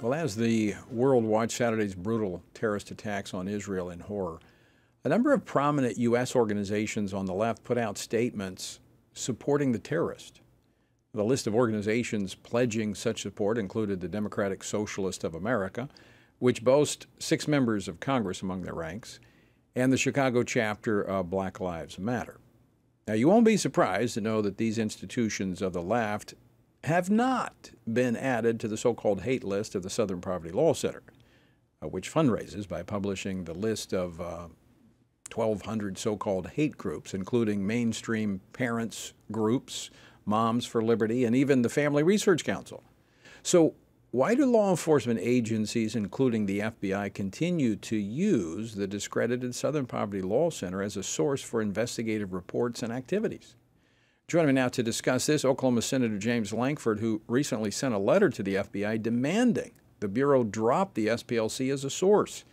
Well, as the world watched Saturday's brutal terrorist attacks on Israel in horror, a number of prominent U.S. organizations on the left put out statements supporting the terrorist. The list of organizations pledging such support included the Democratic Socialists of America, which boasts 6 members of Congress among their ranks, and the Chicago chapter of Black Lives Matter. Now, you won't be surprised to know that these institutions of the left have not been added to the so-called hate list of the Southern Poverty Law Center, which fundraises by publishing the list of 1,200 so-called hate groups, including mainstream parents groups, Moms for Liberty, and even the Family Research Council. So why do law enforcement agencies, including the FBI, continue to use the discredited Southern Poverty Law Center as a source for investigative reports and activities? Joining me now to discuss this, Oklahoma Senator James Lankford, who recently sent a letter to the FBI demanding the Bureau drop the SPLC as a source.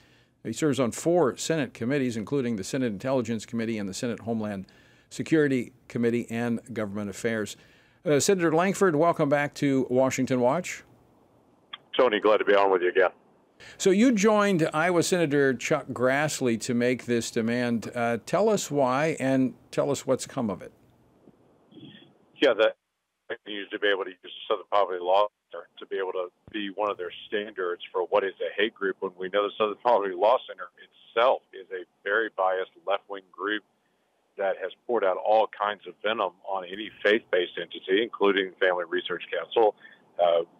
He serves on 4 Senate committees, including the Senate Intelligence Committee and the Senate Homeland Security Committee and Government Affairs. Senator Lankford, welcome back to Washington Watch. Tony, glad to be on with you again. So you joined Iowa Senator Chuck Grassley to make this demand. Tell us why and tell us what's come of it. Yeah, that used to be able to use the Southern Poverty Law Center to be able to be one of their standards for what is a hate group, when we know the Southern Poverty Law Center itself is a very biased left-wing group that has poured out all kinds of venom on any faith-based entity, including the Family Research Council.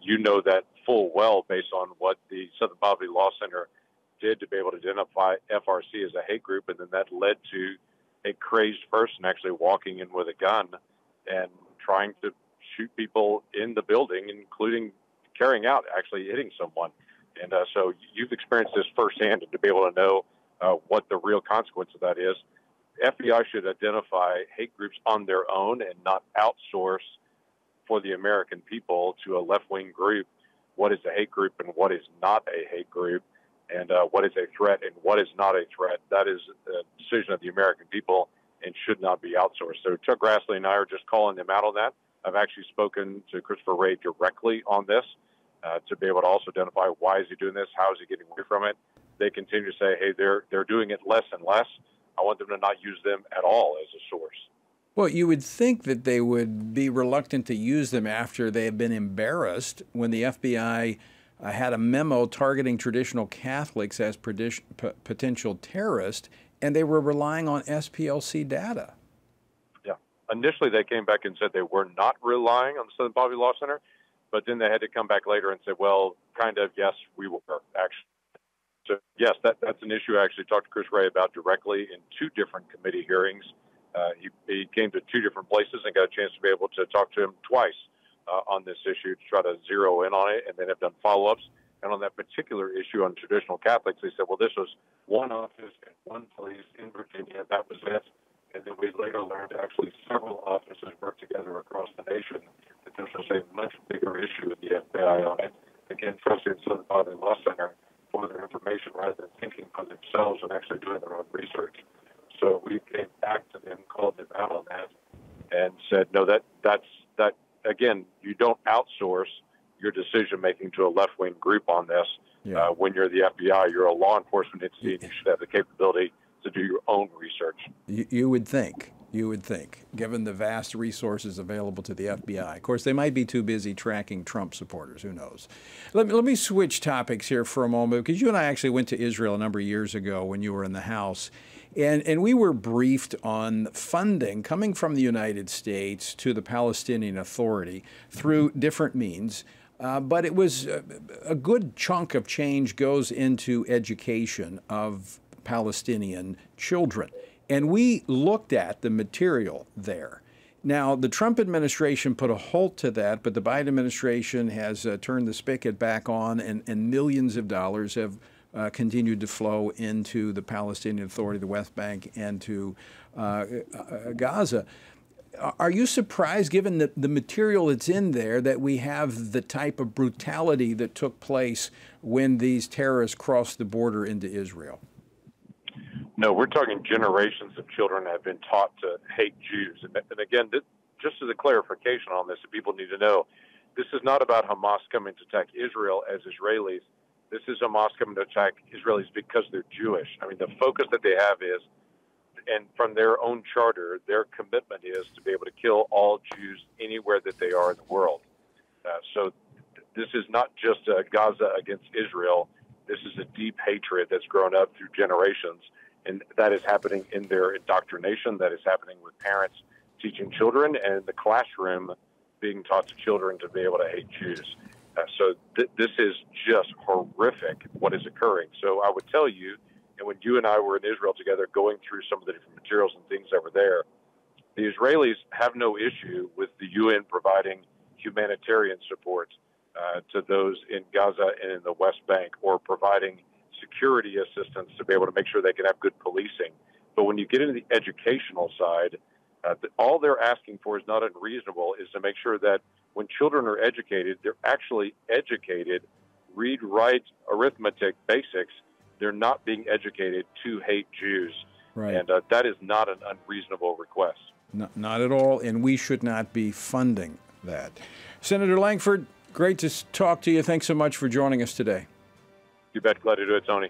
You know that full well based on what the Southern Poverty Law Center did to be able to identify FRC as a hate group, and then that led to a crazed person actually walking in with a gun and trying to shoot people in the building, including carrying out, actually hitting someone. And so you've experienced this firsthand, and to be able to know what the real consequence of that is. FBI should identify hate groups on their own and not outsource for the American people to a left-wing group what is a hate group and what is not a hate group, and what is a threat and what is not a threat. That is a decision of the American people and should not be outsourced. So Chuck Grassley and I are just calling them out on that. I've actually spoken to Christopher Wray directly on this to be able to also identify why is he doing this, how is he getting away from it. They continue to say, hey, they're doing it less and less. I want them to not use them at all as a source. Well, you would think that they would be reluctant to use them after they have been embarrassed when the FBI had a memo targeting traditional Catholics as potential terrorists, and they were relying on SPLC data. Yeah. Initially, they came back and said they were not relying on the Southern Poverty Law Center, but then they had to come back later and say, well, kind of, yes, we were, actually. So, yes, that's an issue I actually talked to Chris Wray about directly in 2 different committee hearings. He came to 2 different places and got a chance to be able to talk to him twice on this issue to try to zero in on it, and then have done follow-ups. And on that particular issue on traditional Catholics, they said, well, this was one office and one place in Virginia. That was it. And then we later learned actually several offices worked together across the nation. That this was a much bigger issue with the FBI on it. Again, trusting the Southern Poverty Law Center for their information rather than thinking for themselves and actually doing their own research. So we came back to them, called them out on that, and said, no, that's again, you don't outsource your decision-making to a left-wing group on this. Yeah. When you're the FBI, you're a law enforcement entity, and you should have the capability to do your own research. You would think, given the vast resources available to the FBI. Of course, they might be too busy tracking Trump supporters. Who knows? Let me switch topics here for a moment, because you and I actually went to Israel a number of years ago when you were in the House. And we were briefed on funding coming from the United States to the Palestinian Authority through different means. But it was a good chunk of change goes into education of Palestinian children. And we looked at the material there. Now, the Trump administration put a halt to that, but the Biden administration has turned the spigot back on, and millions of dollars have continued to flow into the Palestinian Authority, the West Bank, and to Gaza. Are you surprised, given the material that's in there, that we have the type of brutality that took place when these terrorists crossed the border into Israel? No, we're talking generations of children have been taught to hate Jews. And again, just as a clarification on this, that people need to know, this is not about Hamas coming to attack Israel as Israelis. This is Hamas coming to attack Israelis because they're Jewish. I mean, the focus that they have is, and from their own charter, their commitment is to be able to kill all Jews anywhere that they are in the world. So this is not just Gaza against Israel. This is a deep hatred that's grown up through generations, and that is happening in their indoctrination. That is happening with parents teaching children, and in the classroom being taught to children to be able to hate Jews. So this is just horrific what is occurring. So I would tell you, and when you and I were in Israel together going through some of the different materials and things that were there, the Israelis have no issue with the UN providing humanitarian support to those in Gaza and in the West Bank, or providing security assistance to be able to make sure they can have good policing. But when you get into the educational side, all they're asking for is not unreasonable, is to make sure that when children are educated, they're actually educated, read, write, arithmetic, basics. They're not being educated to hate Jews. Right. And that is not an unreasonable request. Not at all, and we should not be funding that. Senator Lankford, great to talk to you. Thanks so much for joining us today. You bet. Glad to do it, Tony.